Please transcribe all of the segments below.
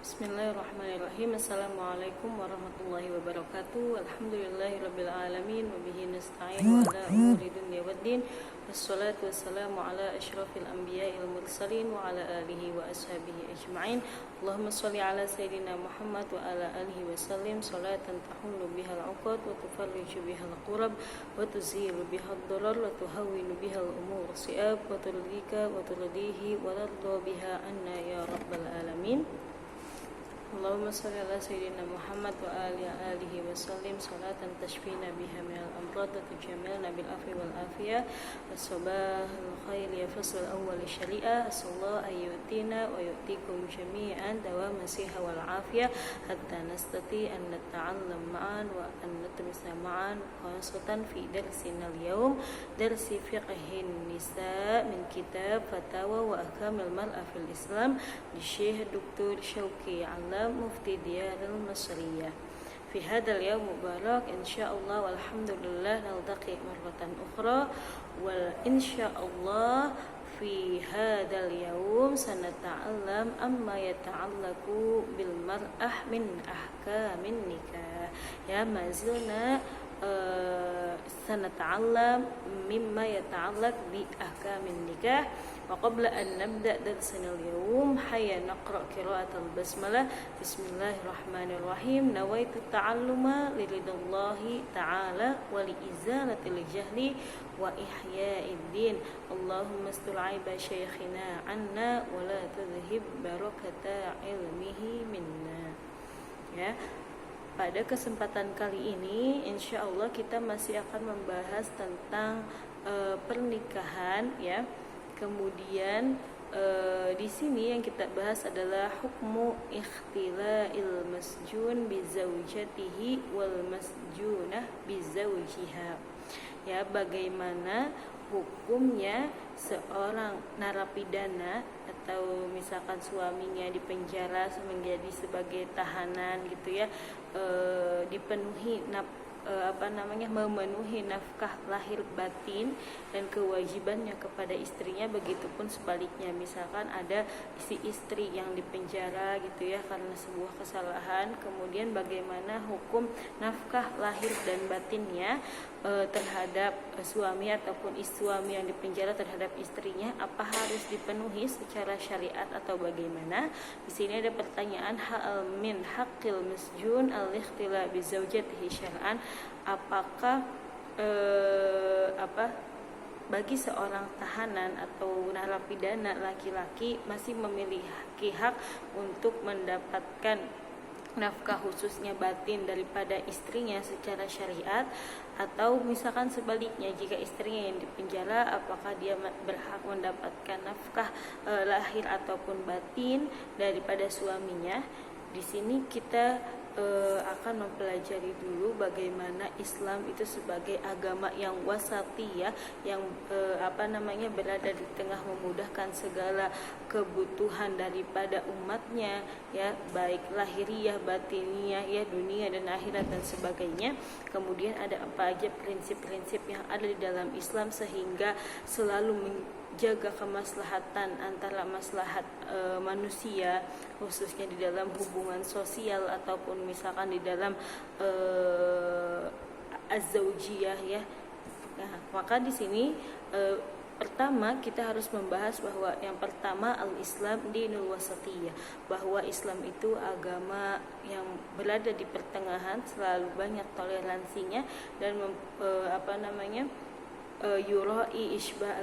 Bismillahirrahmanirrahim. Assalamualaikum warahmatullahi wabarakatuh. Alhamdulillahirabbil alamin wa bihi nasta'in wa ala umuri dunya waddin. Wassalatu wassalamu ala asyrafil anbiya'il mursalin wa ala alihi wa ashabihi ajma'in. Allahumma shalli ala sayyidina Muhammad wa ala alihi wa sallim salatan tahullu bihal 'uqad wa tufarriju bihal qurab wa tuzilu bihal darar wa tuhawwinu bihal umur si'ab wa turdika wa turdihi wa tardha biha anna ya rabbal alamin. Allahumma salli ala sayyidina Muhammad wa alihi wa sallim salatan tashfina biha minal amrad wa tujamilna bil afwi wal afiyah was-sabahul khair ya fasl awwal syari'ah sallallahu ayyutina wa yu'tikum jami'an dawama siha wal afiyah hatta nastati an nata'allam ma'an wa an natmisa ma'an khasatan fi darsina al-yawm darsi fiqhin nisa min kitab fatawa wa ahkamil mar'a fil Islam di Syekh Dr. Syauqi Mufti Diyarul Masriyah. Fi hadzal yaum mubarak insyaallah walhamdulillah naltaqi marratan ukhra wal insyaallah fi hadzal yaum sanata'allam amma yata'allaqu bil mar'ah min ahkamin nikah. Ya mazilna sanata'allam mimma yata'allaq bi ahkamin nikah. وقبل أن نبدأ درسنا اليوم حيا نقرأ قراءة البسملة بسم الله الرحمن الرحيم نويت التعلم لرضا الله تعالى ولإزالة الجهل وإحياء الدين اللهم استر عيب شيخنا عنا ولا تذهب بركة علمه منا. Ya, pada kesempatan kali ini insya Allah kita masih akan membahas tentang pernikahan, ya. Kemudian di sini yang kita bahas adalah hukmu ikhtila'il masjun bi zaujatihi wal masjunah bi zaujiha. Ya, bagaimana hukumnya seorang narapidana atau misalkan suaminya dipenjara menjadi sebagai tahanan gitu ya, dipenuhi memenuhi nafkah lahir batin dan kewajibannya kepada istrinya, begitupun sebaliknya misalkan ada si istri yang dipenjara gitu ya karena sebuah kesalahan, kemudian bagaimana hukum nafkah lahir dan batinnya terhadap suami ataupun suami yang dipenjara terhadap istrinya, apa harus dipenuhi secara syariat atau bagaimana. Di sini ada pertanyaan, hal min haqqil masjun al-ikhtila bi zaujatihi syar'an, apakah bagi seorang tahanan atau narapidana laki-laki masih memiliki hak untuk mendapatkan nafkah khususnya batin daripada istrinya secara syariat, atau misalkan sebaliknya jika istrinya yang dipenjara apakah dia berhak mendapatkan nafkah lahir ataupun batin daripada suaminya. Di sini kita akan mempelajari dulu bagaimana Islam itu sebagai agama yang wasatiyah, yang berada di tengah, memudahkan segala kebutuhan daripada umatnya, ya, baik lahiriah, batiniyah, ya, dunia dan akhirat dan sebagainya. Kemudian ada apa aja prinsip-prinsip yang ada di dalam Islam sehingga selalu jaga kemaslahatan antara maslahat manusia khususnya di dalam hubungan sosial ataupun misalkan di dalam az-zaujiyah, ya. Nah, maka di sini pertama kita harus membahas bahwa yang pertama al-Islam dinul wasatiyah, bahwa Islam itu agama yang berada di pertengahan, selalu banyak toleransinya dan yurai isbah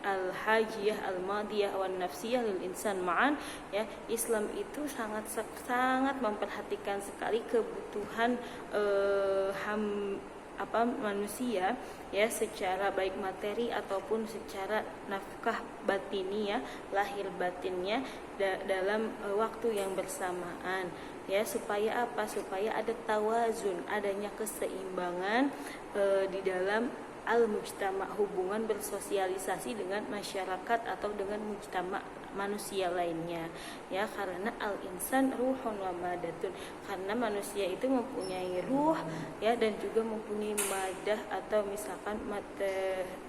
al-hajiyah al-madiyah wan nafsiyah lil insan ma'an, ya. Islam itu sangat memperhatikan sekali kebutuhan manusia, ya, secara baik materi ataupun secara nafkah batini, ya, lahir batinnya dalam waktu yang bersamaan, ya, supaya ada tawazun, adanya keseimbangan di dalam al-mujtama, hubungan bersosialisasi dengan masyarakat atau dengan mujtama manusia lainnya, ya, karena al-insan ruhun wa madatun, karena manusia itu mempunyai ruh, ya, dan juga mempunyai madah atau misalkan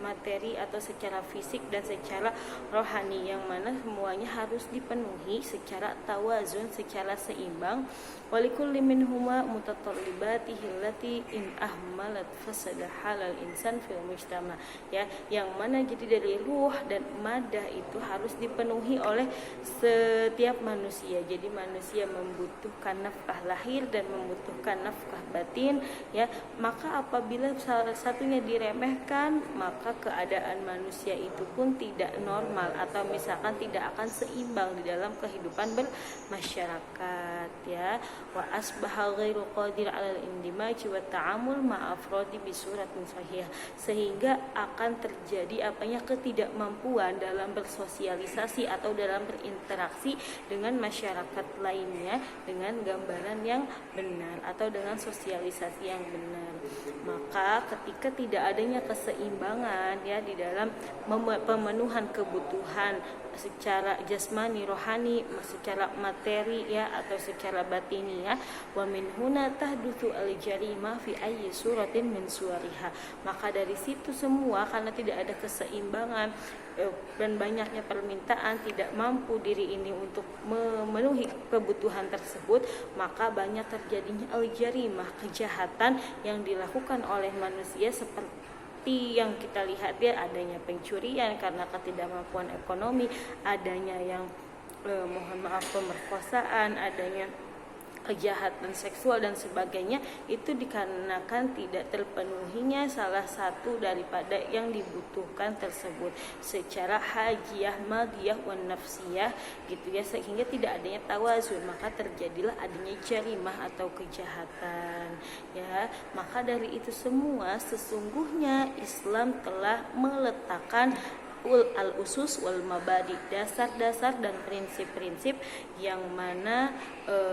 materi atau secara fisik dan secara rohani, yang mana semuanya harus dipenuhi secara tawazun, secara seimbang. Walikulli minhuma mutatallibatihi allati in ahmalat fasada halal insan fil mujtama, ya, yang mana jadi dari ruh dan madah itu harus dipenuhi oleh setiap manusia. Jadi manusia membutuhkan nafkah lahir dan membutuhkan nafkah batin, ya, maka apabila salah satunya diremehkan, maka keadaan manusia itu pun tidak normal atau misalkan tidak akan seimbang di dalam kehidupan bermasyarakat, ya. Wa asbaha ghairu qadir 'alal indimaj wa ta'amul ma'a afradi bi suratin sahihah, sehingga akan terjadi ketidakmampuan dalam bersosialisasi atau dalam berinteraksi dengan masyarakat lainnya dengan gambaran yang benar atau dengan sosialisasi yang benar. Maka ketika tidak adanya keseimbangan, ya, di dalam pemenuhan kebutuhan secara jasmani, rohani, secara materi, ya, atau secara batini, ya, wa min huna tahdutsu al-jarimah fi ayyi suratin min suwariha, maka dari situ semua, karena tidak ada keseimbangan dan banyaknya permintaan, tidak mampu diri ini untuk memenuhi kebutuhan tersebut, maka banyak terjadinya al-jarimah, kejahatan yang dilakukan oleh manusia seperti yang kita lihat, ya, adanya pencurian karena ketidakmampuan ekonomi, adanya yang mohon maaf pemerkosaan, adanya kejahatan seksual dan sebagainya, itu dikarenakan tidak terpenuhinya salah satu daripada yang dibutuhkan tersebut secara hajiyah, madiyah, wan nafsiyah, gitu, ya, sehingga tidak adanya tawazun, maka terjadilah adanya jarimah atau kejahatan, ya. Maka dari itu semua sesungguhnya Islam telah meletakkan al-usus wal mabadi, dasar-dasar dan prinsip-prinsip yang mana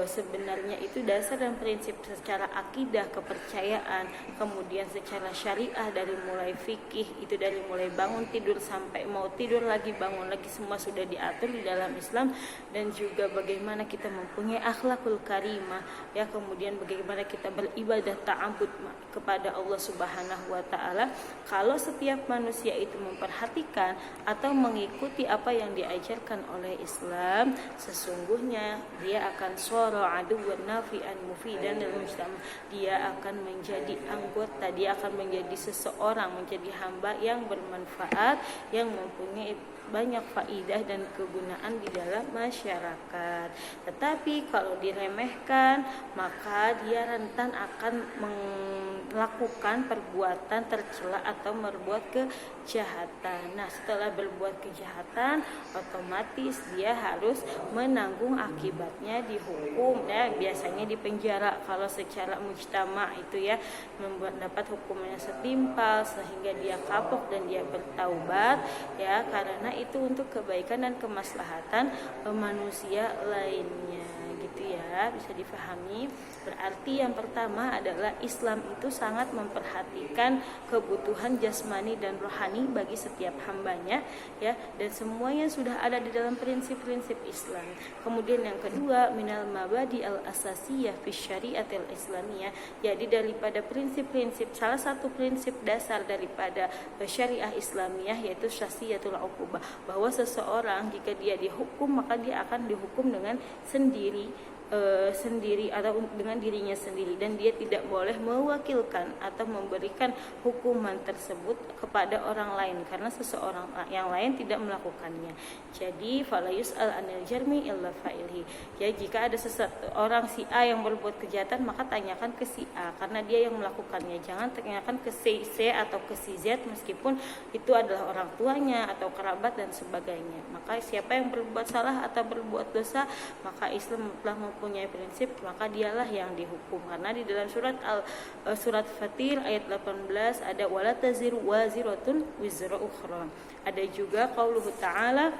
sebenarnya itu dasar dan prinsip secara akidah, kepercayaan, kemudian secara syariah, dari mulai fikih, itu dari mulai bangun tidur sampai mau tidur lagi, bangun lagi, semua sudah diatur di dalam Islam. Dan juga bagaimana kita mempunyai akhlakul karimah, ya, kemudian bagaimana kita beribadah ta'abbud kepada Allah Subhanahu wa taala. Kalau setiap manusia itu memperhatikan atau mengikuti apa yang diajarkan oleh Islam, sesungguhnya dia akan sora aduwwan nafi'an mufidan dalam Islam. Dia akan menjadi anggota, dia akan menjadi seseorang, menjadi hamba yang bermanfaat, yang mempunyai banyak faidah dan kegunaan di dalam masyarakat. Tetapi kalau diremehkan, maka dia rentan akan melakukan perbuatan tercela atau berbuat kejahatan. Nah, setelah berbuat kejahatan, otomatis dia harus menanggung akibatnya, dihukum, ya, biasanya di penjara. Kalau secara mujtama itu, ya, mendapat hukumannya setimpal sehingga dia kapok dan dia bertaubat, ya, karena itu untuk kebaikan dan kemaslahatan manusia lainnya, gitu, ya, bisa difahami. Berarti yang pertama adalah Islam itu sangat memperhatikan kebutuhan jasmani dan rohani bagi setiap hambanya, ya, dan semuanya sudah ada di dalam prinsip-prinsip Islam. Kemudian yang kedua, minal mabadi al-asasiyah fi syariatil islamiyah, jadi daripada prinsip-prinsip, salah satu prinsip dasar daripada syariah Islamiyah yaitu syasiyatul uqubah, bahwa seseorang jika dia dihukum, maka dia akan dihukum dengan sendiri atau dengan dirinya sendiri, dan dia tidak boleh mewakilkan atau memberikan hukuman tersebut kepada orang lain karena seseorang yang lain tidak melakukannya. Jadi fala yus'al anil jarmi illa fa'ilhi, ya, jika ada seseorang si A yang berbuat kejahatan, maka tanyakan ke si A karena dia yang melakukannya, jangan tanyakan ke si C atau ke si Z meskipun itu adalah orang tuanya atau kerabat dan sebagainya. Maka siapa yang berbuat salah atau berbuat dosa, maka Islam telah mempunyai prinsip, maka dialah yang dihukum. Karena di dalam surat Fatir ayat 18 ada wala taziru waziratun wizra ukhra. Ada juga qauluhu ta'ala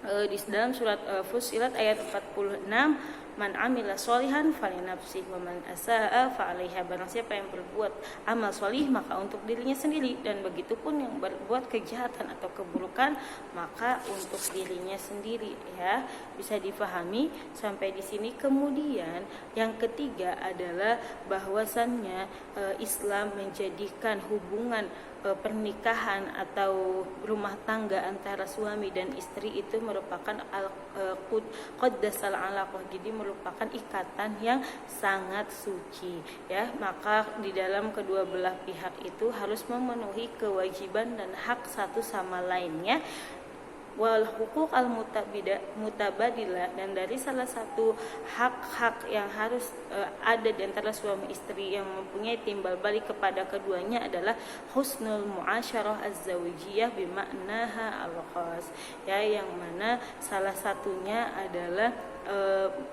di dalam surat Fussilat ayat 46, man amila sholihan falinafsih wa man asaa fa'alaiha. Barang siapa yang berbuat amal solih maka untuk dirinya sendiri, dan begitupun yang berbuat kejahatan atau keburukan maka untuk dirinya sendiri. Ya, bisa difahami sampai di sini. Kemudian yang ketiga adalah bahwasannya Islam menjadikan hubungan pernikahan atau rumah tangga antara suami dan istri itu merupakan qaddasal alaqah, jadi merupakan ikatan yang sangat suci, ya. Maka di dalam kedua belah pihak itu harus memenuhi kewajiban dan hak satu sama lainnya, wal hukuk al mutabadilah, dan dari salah satu hak-hak yang harus ada di antara suami istri yang mempunyai timbal balik kepada keduanya adalah husnul muasyarah az-zawjiyah bima'naha al-khas, ya, yang mana salah satunya adalah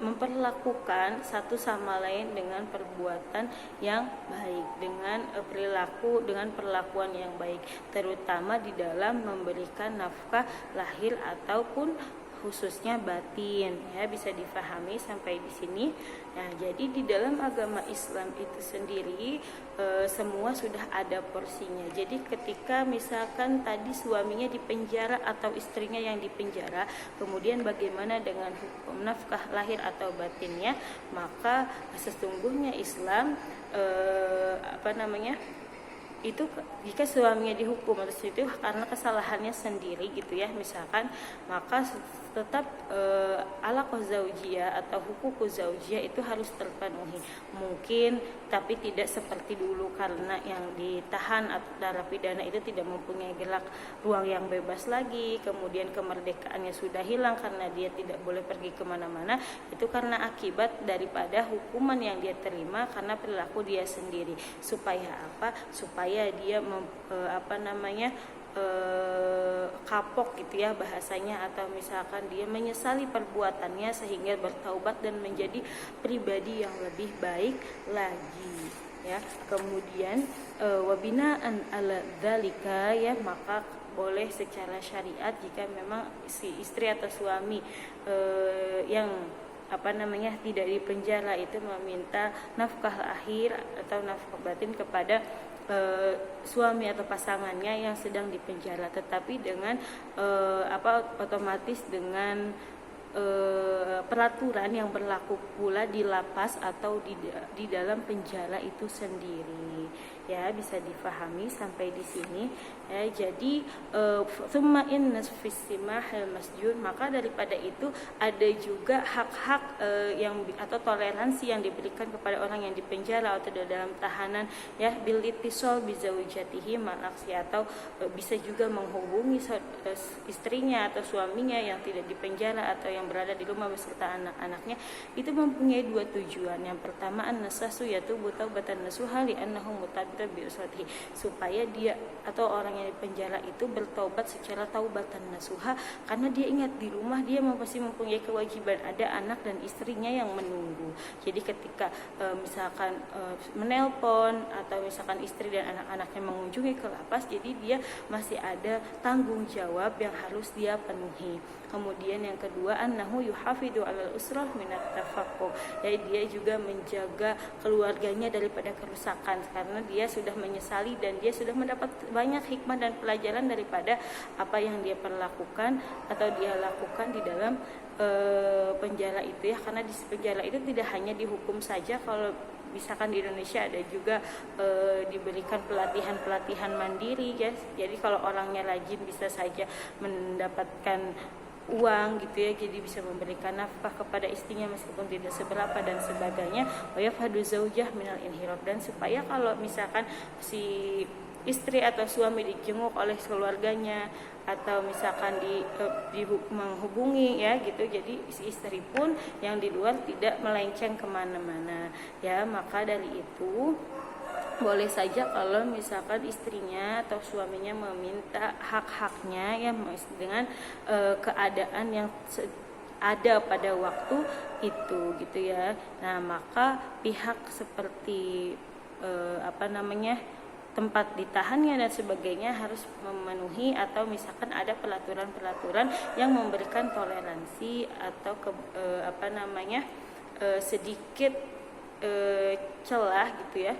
memperlakukan satu sama lain dengan perbuatan yang baik, dengan perilaku, dengan perlakuan yang baik, terutama di dalam memberikan nafkah lahir ataupun khususnya batin, ya. Bisa difahami sampai di sini. Nah, jadi di dalam agama Islam itu sendiri semua sudah ada porsinya. Jadi ketika misalkan tadi suaminya dipenjara atau istrinya yang dipenjara, kemudian bagaimana dengan hukum nafkah lahir atau batinnya, maka sesungguhnya Islam itu jika suaminya dihukum atas itu karena kesalahannya sendiri gitu ya misalkan, maka tetap alaqah zaujiyah atau hukuk zaujiyah itu harus terpenuhi. Mungkin tapi tidak seperti dulu, karena yang ditahan atau narapidana itu tidak mempunyai gerak ruang yang bebas lagi, kemudian kemerdekaannya sudah hilang karena dia tidak boleh pergi kemana-mana. Itu karena akibat daripada hukuman yang dia terima karena perilaku dia sendiri. Supaya apa? Supaya dia kapok gitu ya bahasanya, atau misalkan dia menyesali perbuatannya sehingga bertaubat dan menjadi pribadi yang lebih baik lagi, ya. Kemudian wabinaan ala dzalika, ya, maka boleh secara syariat jika memang si istri atau suami yang tidak dipenjara itu meminta nafkah lahir atau nafkah batin kepada suami atau pasangannya yang sedang dipenjara, tetapi dengan otomatis dengan peraturan yang berlaku pula di lapas atau di dalam penjara itu sendiri, ya. Bisa difahami sampai di sini, ya. Jadi tsumma inna fissimahil masjun, maka daripada itu ada juga hak-hak atau toleransi yang diberikan kepada orang yang dipenjara atau dalam tahanan, ya, bil ittisal bi zaujatihi malaksi, atau bisa juga menghubungi istrinya atau suaminya yang tidak dipenjara atau yang berada di rumah beserta anak-anaknya. Itu mempunyai dua tujuan. Yang pertama, an-nasasu yatubu taubatan nasuha li annahu mutabitan bi uswatihi, supaya dia atau orang yang dipenjara itu bertaubat secara taubatan nasuha, karena dia ingat di rumah dia masih mempunyai kewajiban, ada anak dan istrinya yang menunggu. Jadi ketika misalkan menelpon atau misalkan istri dan anak-anaknya mengunjungi ke lapas, jadi dia masih ada tanggung jawab yang harus dia penuhi. Kemudian yang kedua, annahu yuhafidu 'alal usrah minat tafaqquh, jadi dia juga menjaga keluarganya daripada kerusakan, karena dia sudah menyesali dan dia sudah mendapat banyak hikmah dan pelajaran daripada apa yang dia perlakukan atau dia lakukan di dalam penjara itu, ya. Karena di penjara itu tidak hanya dihukum saja, kalau misalkan di Indonesia ada juga diberikan pelatihan mandiri, ya. Jadi kalau orangnya rajin bisa saja mendapatkan uang gitu, ya, jadi bisa memberikan nafkah kepada istrinya meskipun tidak seberapa dan sebagainya. Wa yafhadu zaujah minal inhiraf, dan supaya kalau misalkan si istri atau suami dijenguk oleh keluarganya atau misalkan menghubungi, ya, gitu, jadi si istri pun yang di luar tidak melenceng kemana-mana, ya. Maka dari itu boleh saja kalau misalkan istrinya atau suaminya meminta hak-haknya, ya, dengan keadaan yang ada pada waktu itu gitu, ya. Nah, maka pihak seperti tempat ditahannya dan sebagainya harus memenuhi, atau misalkan ada peraturan-peraturan yang memberikan toleransi atau sedikit celah gitu ya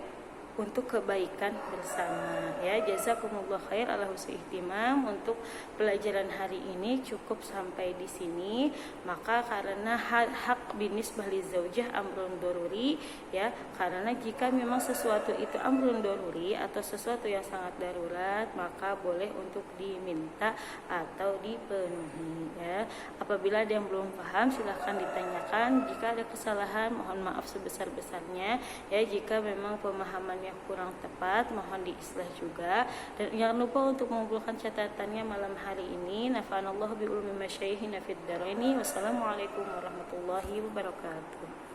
untuk kebaikan bersama ya. Jazakumullah khair ala husni ihtimam. Untuk pelajaran hari ini cukup sampai di sini. Maka karena hak binisbah li zaujah amrun doruri ya, karena jika memang sesuatu itu amrun doruri atau sesuatu yang sangat darurat, maka boleh untuk diminta atau dipenuhi ya. Apabila ada yang belum paham silahkan ditanyakan. Jika ada kesalahan mohon maaf sebesar-besarnya ya. Jika memang pemahamannya kurang tepat mohon diislah juga, dan jangan lupa untuk mengumpulkan catatannya malam hari ini. Nafa'anallahu bi ulumi masyayihina fid dharaini. Wassalamualaikum warahmatullahi wabarakatuh.